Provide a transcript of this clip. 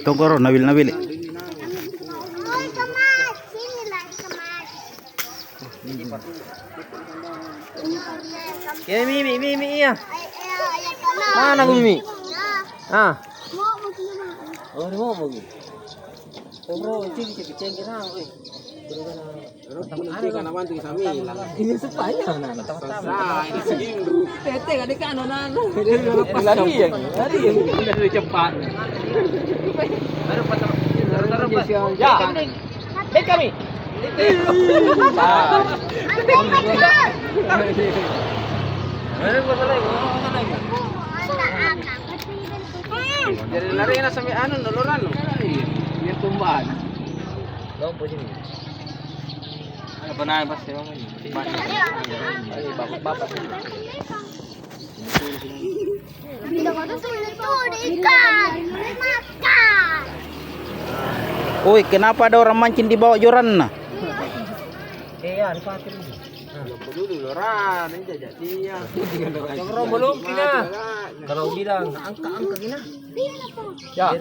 Tunggu nabil. Ya Mimi ya. Mana Mimi? Ah. Oh, mau pergi. Bro, ceng kena, oi. Ini supaya nah. Ini segini. Tete kan ikan nona. Lari yang udah cepat. Baru patah. Ya. Dek kami. Jadi lari na sampai anu nuluran lo. Biar tumbahan. Dong po sini. Ano ba na pas yung bapak. Oi, kenapa ada orang mancing di bawah joran nah? Iya, dipakai dulu. Dulu loran, ini jajak dia. Belum kina. Kalau bilang angka kina. Ya.